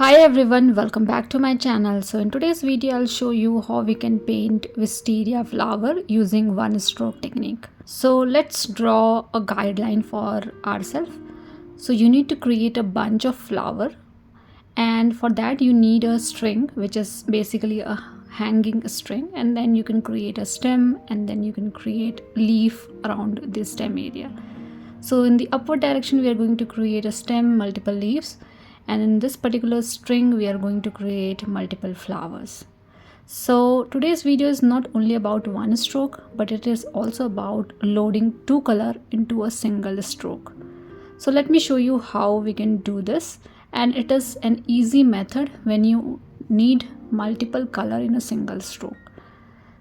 Hi everyone, welcome back to my channel. So in today's video I'll show you how we can paint wisteria flower using one stroke technique. So let's draw a guideline for ourselves. So you need to create a bunch of flower, and for that you need a string, which is basically a hanging string, and then you can create a stem, and then you can create leaf around this stem area. So in the upward direction we are going to create a stem, multiple leaves, and in this particular string we are going to create multiple flowers. So today's video is not only about one stroke, but it is also about loading two color into a single stroke. So let me show you how we can do this, and it is an easy method when you need multiple color in a single stroke.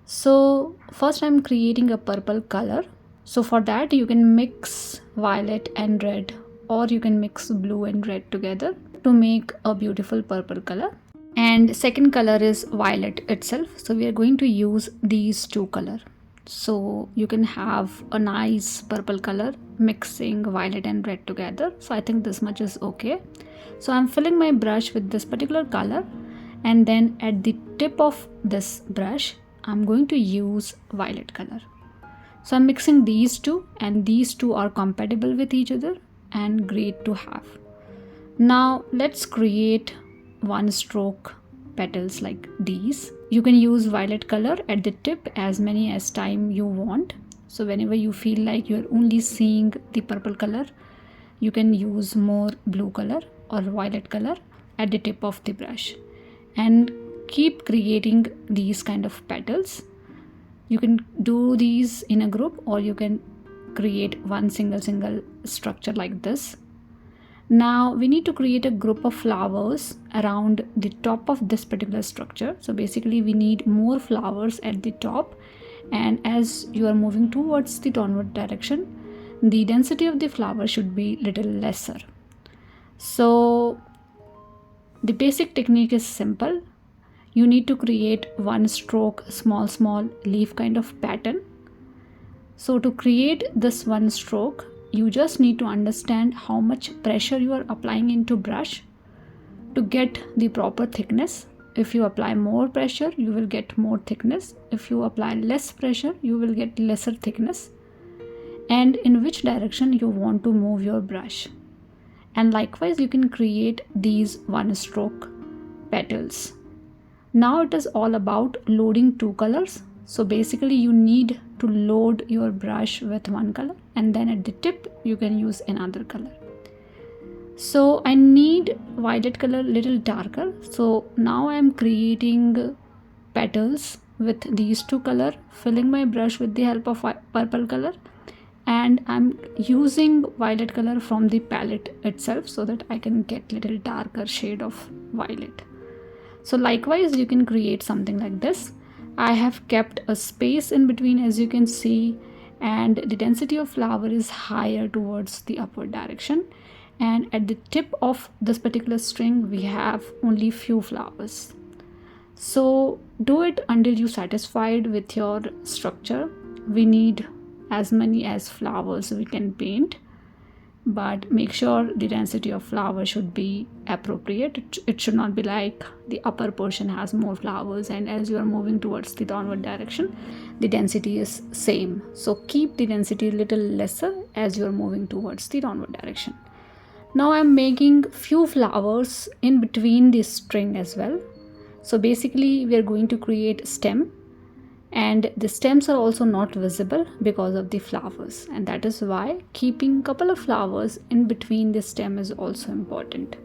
So first I'm creating a purple color. So for that you can mix violet and red, or you can mix blue and red together to make a beautiful purple color. And second color is violet itself. So we are going to use these two color. So you can have a nice purple color mixing violet and red together. So I think this much is okay. So I'm filling my brush with this particular color, and then at the tip of this brush I'm going to use violet color. So I'm mixing these two, and these two are compatible with each other and great to have. Now let's create one stroke petals like these. You can use violet color at the tip as many as time you want. So whenever you feel like you're only seeing the purple color, you can use more blue color or violet color at the tip of the brush, and keep creating these kind of petals. You can do these in a group, or you can create one single structure like this. Now we need to create a group of flowers around the top of this particular structure. So basically we need more flowers at the top, and as you are moving towards the downward direction, the density of the flower should be little lesser. So the basic technique is simple. You need to create one stroke small leaf kind of pattern. So to create this one stroke, you just need to understand how much pressure you are applying into brush to get the proper thickness. If you apply more pressure, you will get more thickness. If you apply less pressure, you will get lesser thickness. And in which direction you want to move your brush. And likewise you can create these one stroke petals. Now it is all about loading two colors. So basically you need to load your brush with one color, and then at the tip you can use another color. So I need violet color little darker. So now I am creating petals with these two color, filling my brush with the help of purple color, and I'm using violet color from the palette itself so that I can get little darker shade of violet. So likewise you can create something like this. I have kept a space in between, as you can see, and the density of flower is higher towards the upward direction, and at the tip of this particular string we have only few flowers. So do it until you satisfied with your structure. We need as many as flowers we can paint, but make sure the density of flower should be appropriate. It should not be like the upper portion has more flowers, and as you are moving towards the downward direction the density is same. So keep the density little lesser as you are moving towards the downward direction. Now I am making few flowers in between this string as well. So basically we are going to create stem, and the stems are also not visible because of the flowers, and that is why keeping couple of flowers in between the stem is also important.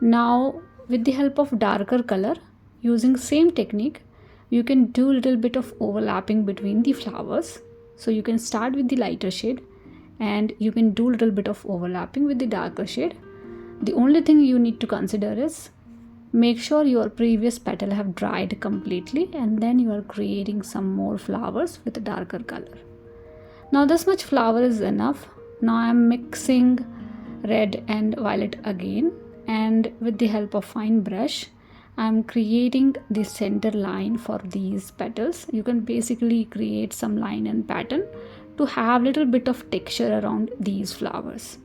Now with the help of darker color, using same technique, you can do a little bit of overlapping between the flowers. So you can start with the lighter shade, and you can do a little bit of overlapping with the darker shade. The only thing you need to consider is make sure your previous petal have dried completely, and then you are creating some more flowers with a darker color. Now this much flower is enough. Now I am mixing red and violet again, and with the help of fine brush I am creating the center line for these petals. You can basically create some line and pattern to have little bit of texture around these flowers.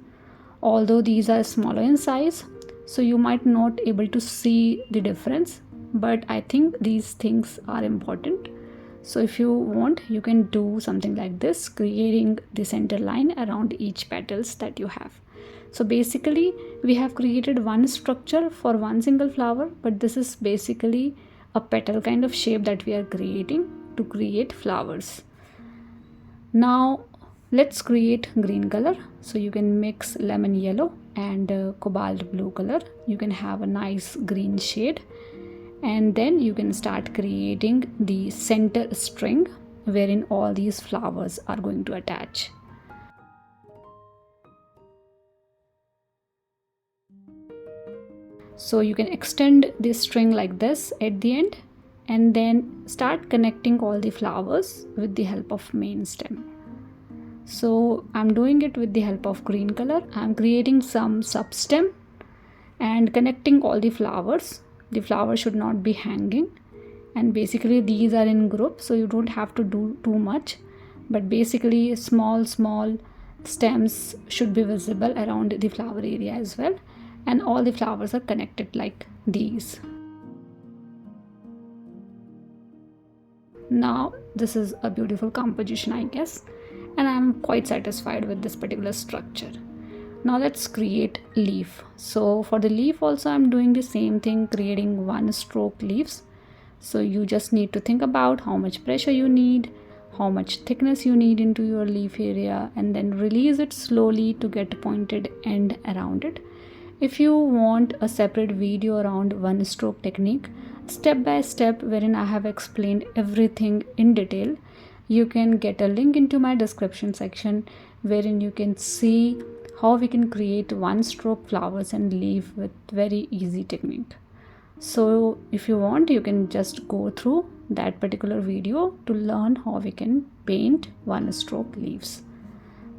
Although these are smaller in size, so you might not able to see the difference, but I think these things are important. So if you want, you can do something like this, creating the center line around each petals that you have. So basically we have created one structure for one single flower, but this is basically a petal kind of shape that we are creating to create flowers. Now let's create green color. So you can mix lemon yellow and cobalt blue color. You can have a nice green shade, and then you can start creating the center string wherein all these flowers are going to attach. So you can extend this string like this at the end, and then start connecting all the flowers with the help of main stem. So I'm doing it with the help of green color. I'm creating some substem and connecting all the flowers. The flower should not be hanging, and basically these are in group, so you don't have to do too much, but basically small stems should be visible around the flower area as well, and all the flowers are connected like these. Now this is a beautiful composition, I guess, and I'm quite satisfied with this particular structure. Now let's create leaf. So for the leaf also I'm doing the same thing, creating one stroke leaves. So you just need to think about how much pressure you need, how much thickness you need into your leaf area, and then release it slowly to get pointed end around it. If you want a separate video around one stroke technique, step by step, wherein I have explained everything in detail, you can get a link into my description section wherein you can see how we can create one stroke flowers and leaf with very easy technique. So if you want, you can just go through that particular video to learn how we can paint one stroke leaves.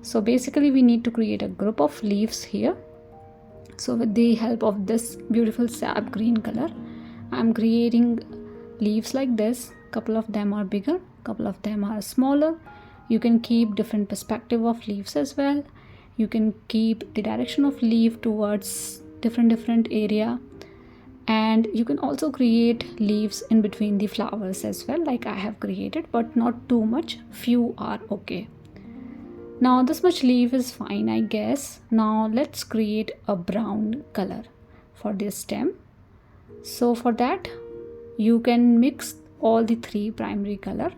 So basically we need to create a group of leaves here. So with the help of this beautiful sap green color, I'm creating leaves like this. Couple of them are bigger, couple of them are smaller. You can keep different perspective of leaves as well. You can keep the direction of leaf towards different area, and you can also create leaves in between the flowers as well, like I have created, but not too much, few are okay. Now this much leaf is fine, I guess. Now let's create a brown color for this stem. So for that you can mix all the three primary color,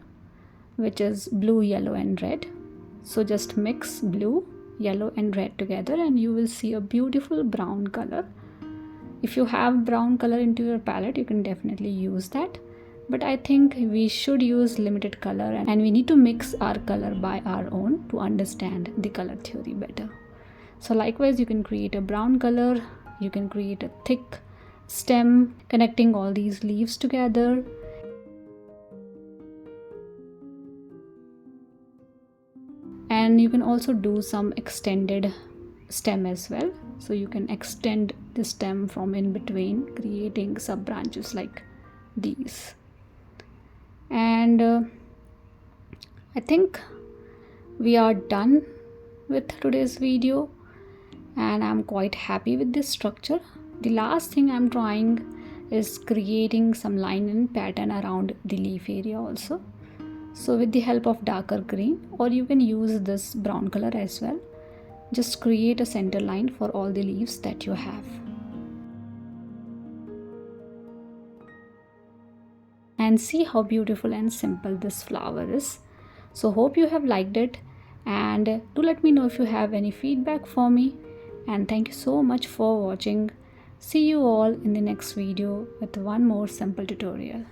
which is blue, yellow and red. So just mix blue, yellow and red together and you will see a beautiful brown color. If you have brown color into your palette, you can definitely use that, but I think we should use limited color and we need to mix our color by our own to understand the color theory better. So likewise, you can create a brown color, you can create a thick stem connecting all these leaves together. And you can also do some extended stem as well. So you can extend the stem from in between, creating sub branches like these. And I think we are done with today's video, and I'm quite happy with this structure. The last thing I'm trying is creating some line and pattern around the leaf area also. So with the help of darker green, or you can use this brown color as well, just create a center line for all the leaves that you have. And see how beautiful and simple this flower is. So hope you have liked it, and do let me know if you have any feedback for me. And thank you so much for watching. See you all in the next video with one more simple tutorial.